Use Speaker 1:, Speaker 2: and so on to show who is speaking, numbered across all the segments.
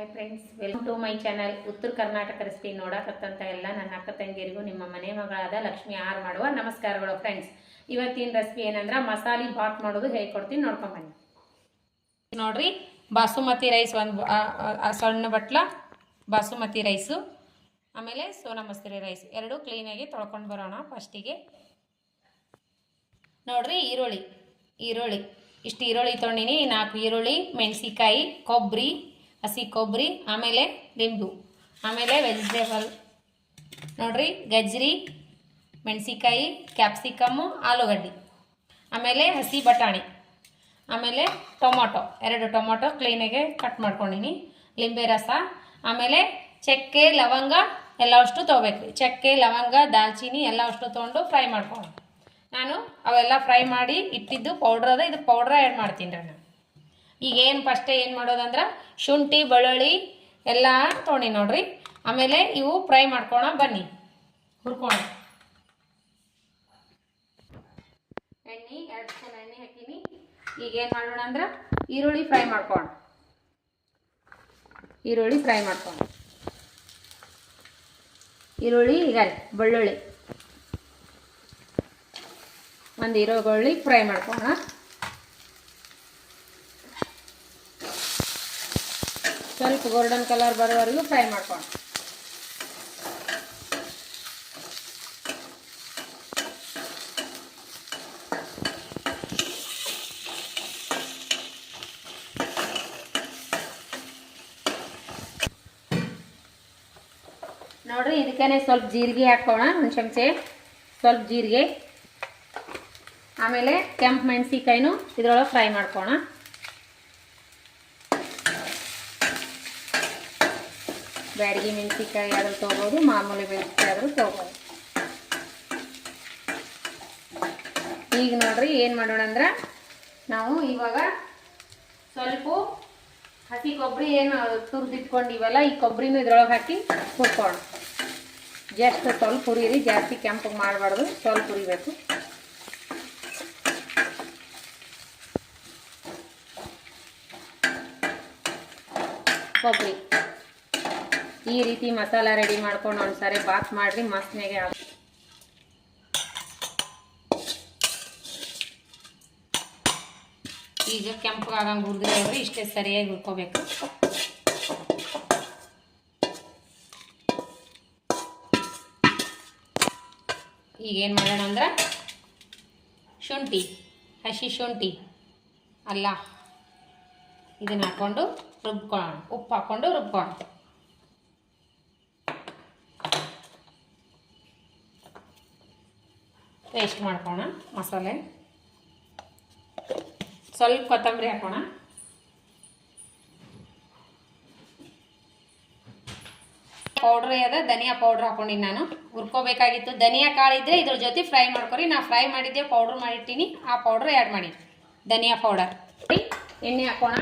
Speaker 1: Hi friends, welcome to my channel. Uttara Karnataka recipe ನೋಡಕತ್ತಂತ ಎಲ್ಲ ನನ್ನ ಅಕ್ಕ ತಂಗಿಯರಿಗೂ ನಿಮ್ಮ ಮನೆ ಮಗಳಾದ ಲಕ್ಷ್ಮಿ ಆರ್ ಮಾಡುವ ನಮಸ್ಕಾರಗಳು. ಫ್ರೆಂಡ್ಸ್, ಇವತ್ತಿನ ರೆಸಿಪಿ ಏನಂದ್ರೆ ಮಸಾಲೆ ಬಾತ್ ಮಾಡೋದು ಹೇಳ್ಕೊಡ್ತೀನಿ, ನೋಡ್ಕೊಂಡ್ ಬನ್ನಿ. ನೋಡ್ರಿ, ಬಾಸುಮತಿ ರೈಸ್ ಒಂದು ಸಣ್ಣ ಬಟ್ಲ ಬಾಸುಮತಿ ರೈಸು, ಆಮೇಲೆ ಸೋನಾ ಮಸೂರಿ ರೈಸ್ ಎರಡು ಕ್ಲೀನಾಗಿ ತೊಳ್ಕೊಂಡು ಬರೋಣ. ಫಸ್ಟಿಗೆ ನೋಡ್ರಿ, ಈರುಳ್ಳಿ ಇಷ್ಟು ಈರುಳ್ಳಿ ತೊಗೊಂಡಿನಿ. 4 ಈರುಳ್ಳಿ, ಮೆಣಸಿಕಾಯಿ, ಕೊಬ್ಬರಿ, ಹಸಿ ಕೊಬ್ಬರಿ, ಆಮೇಲೆ ಲಿಂಬು, ಆಮೇಲೆ ವೆಜಿಟೇಬಲ್ ನೋಡ್ರಿ, ಗಜ್ರಿ, ಮೆಣಸಿಕಾಯಿ, ಕ್ಯಾಪ್ಸಿಕಮ್ಮು, ಆಲೂಗಡ್ಡೆ, ಆಮೇಲೆ ಹಸಿ ಬಟಾಣಿ, ಆಮೇಲೆ ಟೊಮೊಟೊ 2 ಟೊಮೊಟೊ ಕ್ಲೀನಾಗೆ ಕಟ್ ಮಾಡ್ಕೊಂಡಿನಿ, ಲಿಂಬೆ ರಸ, ಆಮೇಲೆ ಚಕ್ಕೆ ಲವಂಗ ಎಲ್ಲ ಅಷ್ಟು ತೊಗೋಬೇಕು. ಚಕ್ಕೆ ಲವಂಗ ದಾಲ್ಚಿನ್ನಿ ಎಲ್ಲ ಅಷ್ಟು ತೊಗೊಂಡು ಫ್ರೈ ಮಾಡ್ಕೊಂಡು ನಾನು ಅವೆಲ್ಲ ಫ್ರೈ ಮಾಡಿ ಇಟ್ಟಿದ್ದು ಪೌಡ್ರ್ ಅದ. ಇದು ಪೌಡ್ರ ಆ್ಯಡ್ ಮಾಡ್ತೀನಿ ರೀ ನಾನು. ಈಗ ಫಸ್ಟೇ ಏನು ಮಾಡೋದಂದ್ರೆ ಶುಂಠಿ ಬೆಳ್ಳುಳ್ಳಿ ಎಲ್ಲ ತೊಗೊಂಡು ನೋಡ್ರಿ. ಆಮೇಲೆ ಇವು ಫ್ರೈ ಮಾಡ್ಕೋಣ ಬನ್ನಿ, ಹುರ್ಕೋಣ. ಎಣ್ಣೆ 2 ಸ್ಪೂನ್ ಎಣ್ಣೆ ಹಾಕಿನಿ. ಈಗ ಏನು ಮಾಡೋಣ ಅಂದ್ರೆ ಈರುಳ್ಳಿ ಫ್ರೈ ಮಾಡ್ಕೋಣ. ಈರುಳ್ಳಿ ಈಗ ಬೆಳ್ಳುಳ್ಳಿ ಒಂದು ಈರುಳ್ಳಿ ಫ್ರೈ ಮಾಡ್ಕೋಣ. ಸ್ವಲ್ಪ ಗೋಲ್ಡನ್ ಕಲರ್ ಬರೋವರೆಗೂ ಫ್ರೈ ಮಾಡ್ಕೋಣ. ನೋಡ್ರಿ, ಇದಕ್ಕೇನೆ ಸ್ವಲ್ಪ ಜೀರಿಗೆ ಹಾಕೋಣ, 1 ಚಮಚೆ ಸ್ವಲ್ಪ ಜೀರಿಗೆ. ಆಮೇಲೆ ಕೆಂಪು ಮೆಣಸಿಕಾಯಿನೂ ಇದ್ರೊಳಗೆ ಫ್ರೈ ಮಾಡ್ಕೋಣ. ಬ್ಯಾಡಗಿ ಮೆಣಸಿಕಾಯಿ ಆದರೂ ತೊಗೋಬೋದು, ಮಾಮೂಲಿ ಮೆಣಸಿಕಾಯಿ ಆದರೂ ತೊಗೋಬೋದು. ಈಗ ನೋಡ್ರಿ, ಏನು ಮಾಡೋಣ ಅಂದ್ರೆ ನಾವು ಇವಾಗ ಸ್ವಲ್ಪ ಹಸಿ ಕೊಬ್ಬರಿ ಏನು ತುರಿದಿಟ್ಕೊಂಡಿವಲ್ಲ, ಈ ಕೊಬ್ಬರಿನೂ ಇದ್ರೊಳಗೆ ಹಾಕಿ ಹುರ್ಕೋಣ. ಜಸ್ಟ್ ಸ್ವಲ್ಪ ಹುರಿಯಿರಿ, ಜಾಸ್ತಿ ಕೆಂಪಗೆ ಮಾಡಬಾರ್ದು, ಸ್ವಲ್ಪ ಹುರಿಬೇಕು. ಕೊಬ್ಬರಿ ಈ ರೀತಿ ಮಸಾಲ ರೆಡಿ ಮಾಡ್ಕೊಂಡು ಒಂದ್ಸಾರಿ ಬಾತ್ ಮಾಡ್ರಿ, ಮಸ್ತ್ನಾಗೆ ಈಗ ಕೆಂಪಗಾಗಂಗೆ ಹುರಿದ್ರೆ ಅವ್ರಿ ಇಷ್ಟೇ ಸರಿಯಾಗಿ ಹುರ್ಕೋಬೇಕು. ಈಗೇನು ಮಾಡೋಣ ಅಂದ್ರೆ ಹಸಿ ಶುಂಠಿ ಅಲ್ಲ ಇದನ್ನ ಹಾಕ್ಕೊಂಡು ರುಬ್ಕೊಳ್ಳೋಣ. ಉಪ್ಪು ಹಾಕ್ಕೊಂಡು ರುಬ್ಕೊಳ್ಳೋಣ. ಪೇಸ್ಟ್ ಮಾಡ್ಕೋಣ ಮಸಾಲೆ. ಸ್ವಲ್ಪ ಕೊತ್ತಂಬರಿ ಹಾಕೋಣ. ಪೌಡ್ರ್ ಅದ, ಧನಿಯಾ ಪೌಡ್ರ್ ಹಾಕೊಂಡಿನಿ ನಾನು. ಹುರ್ಕೋಬೇಕಾಗಿತ್ತು. ಧನಿಯಾ ಕಾಳು ಇದ್ರೆ ಇದ್ರ ಜೊತೆ ಫ್ರೈ ಮಾಡ್ಕೊರಿ. ನಾ ಫ್ರೈ ಮಾಡಿದ್ದೆ, ಪೌಡ್ರ್ ಮಾಡಿಟ್ಟಿನಿ, ಆ ಪೌಡ್ರ್ ಆ್ಯಡ್ ಮಾಡಿ. ಧನಿಯಾ ಪೌಡರ್. ಎಣ್ಣೆ ಹಾಕೋಣ,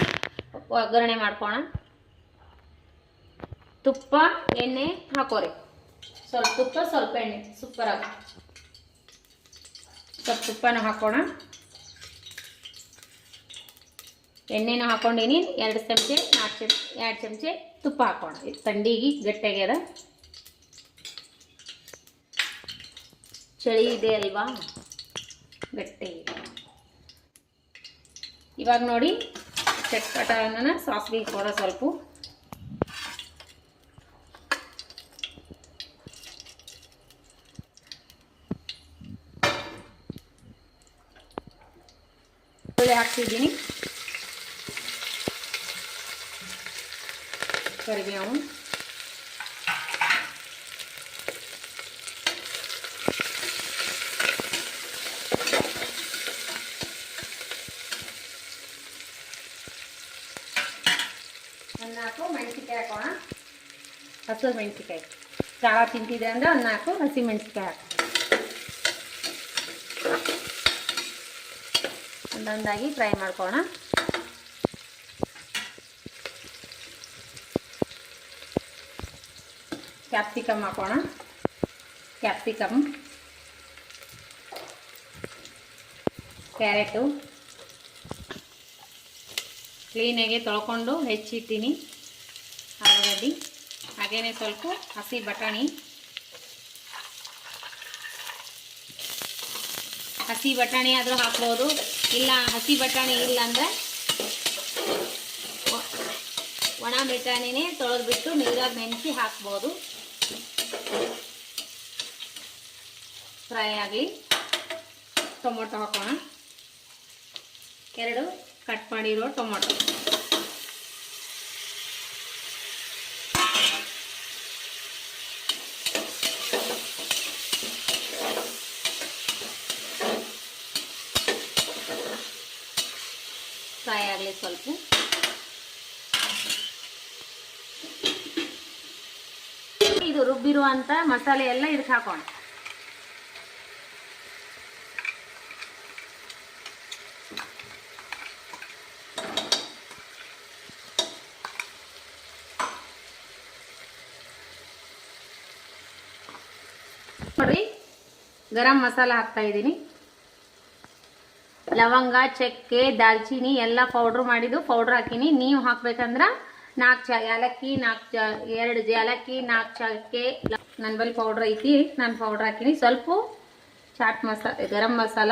Speaker 1: ಒಗ್ಗರಣೆ ಮಾಡ್ಕೋಣ. ತುಪ್ಪ ಎಣ್ಣೆ ಹಾಕೋರಿ. ಸ್ವಲ್ಪ ತುಪ್ಪ ಸ್ವಲ್ಪ ಎಣ್ಣೆ, ಸೂಪರ್ ಆಗಿ ಸ್ವಲ್ಪ ತುಪ್ಪನೂ ಹಾಕೋಣ. ಎಣ್ಣೆನೂ ಹಾಕೊಂಡಿನಿ, 2 ಚಮಚೆ 2 ಚಮಚೆ ತುಪ್ಪ ಹಾಕೋಣ. ತಂಡಿಗೆ ಗಟ್ಟಿಯಾಗ್ಯದ, ಚಳಿ ಇದೆ ಅಲ್ವಾ, ಗಟ್ಟಿ. ಇವಾಗ ನೋಡಿ, ಚಟ್ಪಟನ ಸಾಸಿವೆ ಕೊಡ ಸ್ವಲ್ಪ. ಹಾಕ್ತಿದ್ದೀನಿ ಕರಿಬೇವು, ಒಂದು 4 ಮೆಣಸಿಕಾಯಿ ಹಾಕೋಣ. ಹಸಿರು ಮೆಣಸಿಕಾಯಿ ಖಾರ ತಿಂತಿದೆ ಅಂದ್ರೆ ಒಂದು 4 ಹಸಿ ಮೆಣಸಿಕಾಯಿ ಹಾಕಿ ಒಂದೊಂದಾಗಿ ಫ್ರೈ ಮಾಡ್ಕೋಣ. ಕ್ಯಾಪ್ಸಿಕಮ್ ಹಾಕೋಣ. ಕ್ಯಾಪ್ಸಿಕಮ್, ಕ್ಯಾರೆಟು ಕ್ಲೀನಾಗಿ ತೊಳ್ಕೊಂಡು ಹೆಚ್ಚಿಟ್ಟಿನಿ. ಉಳ್ಳಾಗಡ್ಡಿ, ಹಾಗೇನೆ ಸ್ವಲ್ಪ ಹಸಿ ಬಟಾಣಿ. ಹಸಿ ಬಟಾಣಿ ಆದರೂ ಹಾಕ್ಬೋದು, ಇಲ್ಲ ಹಸಿ ಬಟಾಣಿ ಇಲ್ಲ ಅಂದರೆ ಒಣ ಬಟಾಣಿನೇ ತೊಳೆದ್ಬಿಟ್ಟು ನೀರಾಗಿ ನೆನೆಸಿ ಹಾಕ್ಬೋದು. ಫ್ರೈ ಆಗಲಿ. ಟೊಮೊಟೊ ಹಾಕೋಣ, 2 ಕಟ್ ಮಾಡಿರೋ ಟೊಮೊಟೊ. ಫ್ರೈ ಆಗಲಿ ಸ್ವಲ್ಪ. ಇದು ರುಬ್ಬಿರುವಂಥ ಮಸಾಲೆ ಎಲ್ಲ ಇದಕ್ಕೆ ಹಾಕೋಣ. ನೋಡ್ರಿ, ಗರಂ ಮಸಾಲ ಹಾಕ್ತಾ ಇದ್ದೀನಿ. ಲವಂಗ, ಚಕ್ಕೆ, ದಾಲ್ಚಿನ್ನಿ ಎಲ್ಲ ಪೌಡ್ರ್ ಮಾಡಿದ್ದು ಪೌಡ್ರ್ ಹಾಕಿನಿ. ನೀವು ಹಾಕ್ಬೇಕಂದ್ರೆ 4 ಏಲಕ್ಕಿ, 2 ಏಲಕ್ಕಿ, 4 ಚಕ್ಕೆ. ನನ್ನ ಬಳಿ ಪೌಡ್ರ್ ಐತಿ, ನಾನು ಪೌಡ್ರ್ ಹಾಕಿನಿ. ಸ್ವಲ್ಪ ಚಾಟ್ ಮಸಾಲ, ಗರಂ ಮಸಾಲ,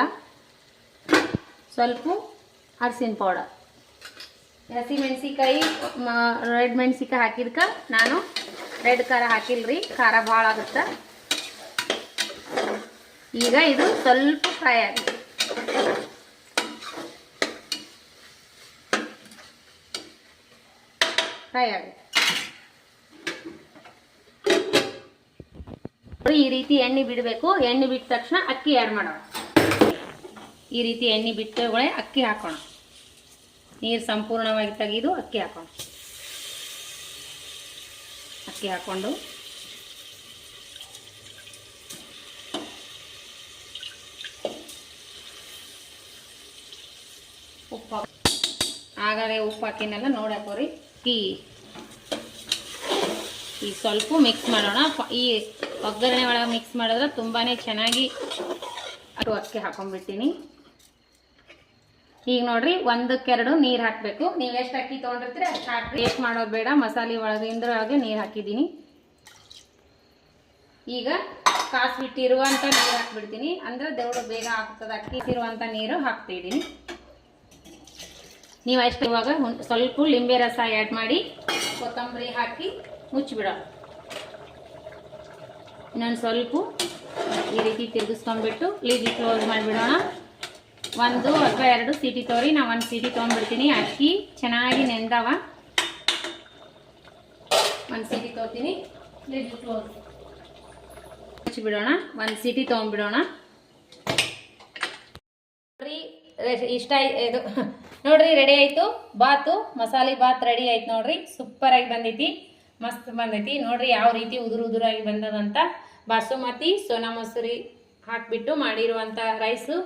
Speaker 1: ಸ್ವಲ್ಪ ಅರಿಶಿನ ಪೌಡರ್. ಹಸಿ ಮೆಣಸಿಕಾಯಿ, ರೆಡ್ ಮೆಣಸಿಕಾಯಿ ಹಾಕಿದ್ಕ ನಾನು ರೆಡ್ ಖಾರ ಹಾಕಿಲ್ರಿ, ಖಾರ ಭಾಳ ಆಗುತ್ತೆ. ಈಗ ಇದು ಸ್ವಲ್ಪ ಫ್ರೈ ಆಗಿದೆ. ಈ ರೀತಿ ಎಣ್ಣೆ ಬಿಡಬೇಕು. ಎಣ್ಣೆ ಬಿಟ್ಟ ತಕ್ಷಣ ಅಕ್ಕಿ ಆ್ಯಡ್ ಮಾಡೋಣ. ಈ ರೀತಿ ಎಣ್ಣೆ ಬಿಟ್ಟಗಳೇ ಅಕ್ಕಿ ಹಾಕೋಣ. ನೀರು ಸಂಪೂರ್ಣವಾಗಿ ತೆಗೆದು ಅಕ್ಕಿ ಹಾಕೋಣ. ಅಕ್ಕಿ ಹಾಕೊಂಡು ಉಪ್ಪು ಆಗಲೇ ಉಪ್ಪು ಹಾಕಿನೆಲ್ಲ ನೋಡಿ ಹಾಕೋರಿ. ಈ ಸ್ವಲ್ಪ ಮಿಕ್ಸ್ ಮಾಡೋಣ. ಈ ಒಗ್ಗರಣೆ ಒಳಗೆ ಮಿಕ್ಸ್ ಮಾಡಿದ್ರೆ ತುಂಬಾ ಚೆನ್ನಾಗಿ ಅಕ್ಕಿ ಹಾಕೊಂಡ್ಬಿಡ್ತೀನಿ. ಈಗ ನೋಡ್ರಿ, 1-2 ನೀರು ಹಾಕಬೇಕು. ನೀವು ಎಷ್ಟು ಅಕ್ಕಿ ತೊಗೊಂಡಿರ್ತೀರಿ ಅಷ್ಟು ಹಾಕಿ. ಟೇಸ್ಟ್ ಮಾಡೋದು ಬೇಡ. ಮಸಾಲೆ ಒಳಗೆ ನೀರು ಹಾಕಿದ್ದೀನಿ. ಈಗ ಕಾಸ್ಬಿಟ್ಟಿರುವಂಥ ನೀರು ಹಾಕ್ಬಿಡ್ತೀನಿ, ಅಂದ್ರೆ ದೇವ್ರು ಬೇಗ ಆಗ್ತದೆ. ಅಕ್ಕಿ ಇರುವಂಥ ನೀರು ಹಾಕ್ತಿದ್ದೀನಿ. ನೀವು ಅಷ್ಟು ಇವಾಗ ಸ್ವಲ್ಪ ಲಿಂಬೆ ರಸ ಆ್ಯಡ್ ಮಾಡಿ ಕೊತ್ತಂಬರಿ ಹಾಕಿ ಮುಚ್ಚಿಬಿಡೋಣ. ಇನ್ನೊಂದು ಸ್ವಲ್ಪ ಈ ರೀತಿ ತಿರುಗಿಸ್ಕೊಂಡ್ಬಿಟ್ಟು ಲಿಡ್ ಕ್ಲೋಸ್ ಮಾಡಿಬಿಡೋಣ. 1 ಅಥವಾ 2 ಸೀಟಿ ತೋರಿ. ನಾವು 1 ಸೀಟಿ ತೊಗೊಂಡ್ಬಿಡ್ತೀನಿ. ಅಕ್ಕಿ ಚೆನ್ನಾಗಿ ನೆಂದವ. 1 ಸೀಟಿ ತೊಗೊತೀನಿ. Lid close ಮುಚ್ಚಿಬಿಡೋಣ. 1 ಸೀಟಿ ತೊಗೊಂಡ್ಬಿಡೋಣ. ಇಷ್ಟ ಇದು ನೋಡ್ರಿ, ರೆಡಿ ಆಯ್ತು ಬಾತು. ಮಸಾಲೆ ಬಾತ್ ರೆಡಿ ಆಯ್ತು ನೋಡ್ರಿ. ಸೂಪರ್ ಆಗಿ ಬಂದೈತಿ, ಮಸ್ತ್ ಬಂದೈತಿ ನೋಡ್ರಿ. ಯಾವ ರೀತಿ ಉದುರಾಗಿ ಬಂದದಂತ. ಬಾಸುಮತಿ ಸೋನಾ ಮಸೂರಿ ಹಾಕ್ಬಿಟ್ಟು ಮಾಡಿರುವಂಥ ರೈಸು.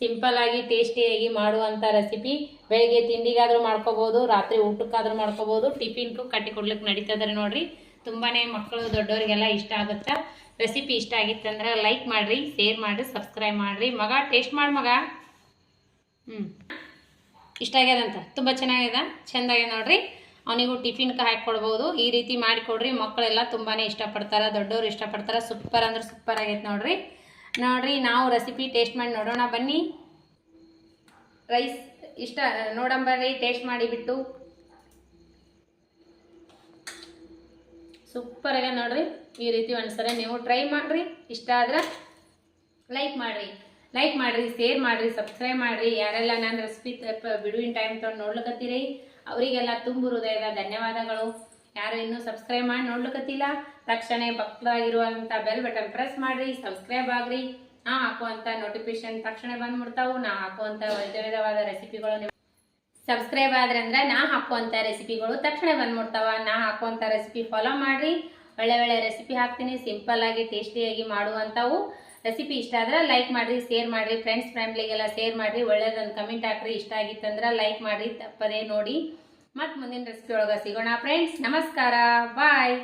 Speaker 1: ಸಿಂಪಲ್ ಆಗಿ ಟೇಸ್ಟಿಯಾಗಿ ಮಾಡುವಂಥ ರೆಸಿಪಿ. ಬೆಳಿಗ್ಗೆ ತಿಂಡಿಗಾದ್ರೂ ಮಾಡ್ಕೋಬೋದು, ರಾತ್ರಿ ಊಟಕ್ಕಾದ್ರೂ ಮಾಡ್ಕೋಬೋದು, ಟಿಫಿನ್ಗೂ ಕಟ್ಟಿ ಕೊಡ್ಲಿಕ್ಕೆ ನಡೀತದ್ರೆ ನೋಡ್ರಿ. ತುಂಬಾ ಮಕ್ಕಳು ದೊಡ್ಡವರಿಗೆಲ್ಲ ಇಷ್ಟ ಆಗುತ್ತೆ. ರೆಸಿಪಿ ಇಷ್ಟ ಆಗಿತ್ತಂದ್ರೆ ಲೈಕ್ ಮಾಡಿರಿ, ಶೇರ್ ಮಾಡಿರಿ, ಸಬ್ಸ್ಕ್ರೈಬ್ ಮಾಡಿರಿ. ಮಗ ಟೇಸ್ಟ್ ಮಾಡಿ ಮಗ. ಇಷ್ಟ ಆಗ್ಯದಂತ, ತುಂಬ ಚೆನ್ನಾಗ್ಯದ, ಚೆಂದಾಗ್ಯದ ನೋಡ್ರಿ. ಅವನಿಗೂ ಟಿಫಿನ್ಗೆ ಹಾಕ್ಕೊಡ್ಬೋದು. ಈ ರೀತಿ ಮಾಡಿಕೊಡ್ರಿ, ಮಕ್ಕಳೆಲ್ಲ ತುಂಬಾ ಇಷ್ಟಪಡ್ತಾರೆ, ದೊಡ್ಡವರು ಇಷ್ಟಪಡ್ತಾರೆ. ಸೂಪರ್ ಅಂದ್ರೆ ಸೂಪರ್ ಆಗೈತೆ ನೋಡ್ರಿ. ನಾವು ರೆಸಿಪಿ ಟೇಸ್ಟ್ ಮಾಡಿ ನೋಡೋಣ ಬನ್ನಿ. ರೈಸ್ ಇಷ್ಟ ನೋಡಂಬರ್ರಿ, ಟೇಸ್ಟ್ ಮಾಡಿಬಿಟ್ಟು. ಸೂಪರ್ ಆಗ್ಯದ ನೋಡ್ರಿ. ಈ ರೀತಿ ಒಂದ್ಸಲ ನೀವು ಟ್ರೈ ಮಾಡಿರಿ. ಇಷ್ಟ ಆದ್ರೆ ಲೈಕ್ ಮಾಡಿರಿ, ಶೇರ್ ಮಾಡಿರಿ, ಸಬ್ಸ್ಕ್ರೈಬ್ ಮಾಡಿರಿ. ಯಾರೆಲ್ಲ ನಾನು ರೆಸಿಪಿ ಬಿಡುವಿನ ಟೈಮ್ ತೊಗೊಂಡು ನೋಡ್ಲಿಕತ್ತೀರಿ ಅವರಿಗೆಲ್ಲ ತುಂಬ ಹೃದಯದ ಧನ್ಯವಾದಗಳು. ಯಾರು ಇನ್ನೂ ಸಬ್ಸ್ಕ್ರೈಬ್ ಮಾಡಿ ನೋಡ್ಲಿಕತ್ತಿಲ್ಲ ತಕ್ಷಣ ಪಕ್ಕದಾಗಿರುವಂಥ ಬೆಲ್ ಬಟನ್ ಪ್ರೆಸ್ ಮಾಡಿರಿ, ಸಬ್ಸ್ಕ್ರೈಬ್ ಆಗ್ರಿ. ನಾ ಹಾಕುವಂಥ ನೋಟಿಫಿಕೇಶನ್ ತಕ್ಷಣ ಬಂದ್ಬಿಡ್ತಾವು. ನಾ ಹಾಕುವಂಥ ವಿಧವಾದ ರೆಸಿಪಿಗಳು ಸಬ್ಸ್ಕ್ರೈಬ್ ಆದ್ರೆ ಅಂದ್ರೆ ನಾ ಹಾಕುವಂಥ ರೆಸಿಪಿಗಳು ತಕ್ಷಣ ಬಂದ್ಬಿಡ್ತಾವ. ನಾ ಹಾಕುವಂಥ ರೆಸಿಪಿ ಫಾಲೋ ಮಾಡಿರಿ. ಒಳ್ಳೆ ರೆಸಿಪಿ ಹಾಕ್ತೀನಿ, ಸಿಂಪಲ್ ಆಗಿ ಟೇಸ್ಟಿಯಾಗಿ ಮಾಡುವಂಥವು. ರೆಸಿಪಿ ಇಷ್ಟ ಆದ್ರೆ ಲೈಕ್ ಮಾಡಿರಿ, ಶೇರ್ ಮಾಡಿರಿ, ಫ್ರೆಂಡ್ಸ್ ಫ್ಯಾಮಿಲಿಗೆಲ್ಲ ಶೇರ್ ಮಾಡಿರಿ. ಒಳ್ಳೇದೊಂದು ಕಮೆಂಟ್ ಹಾಕ್ರಿ. ಇಷ್ಟ ಆಗಿತ್ತಂದ್ರೆ ಲೈಕ್ ಮಾಡಿರಿ, ತಪ್ಪದೇ ನೋಡಿ. ಮತ್ತು ಮುಂದಿನ ರೆಸಿಪಿ ಒಳಗೆ ಸಿಗೋಣ ಫ್ರೆಂಡ್ಸ್. ನಮಸ್ಕಾರ, ಬಾಯ್.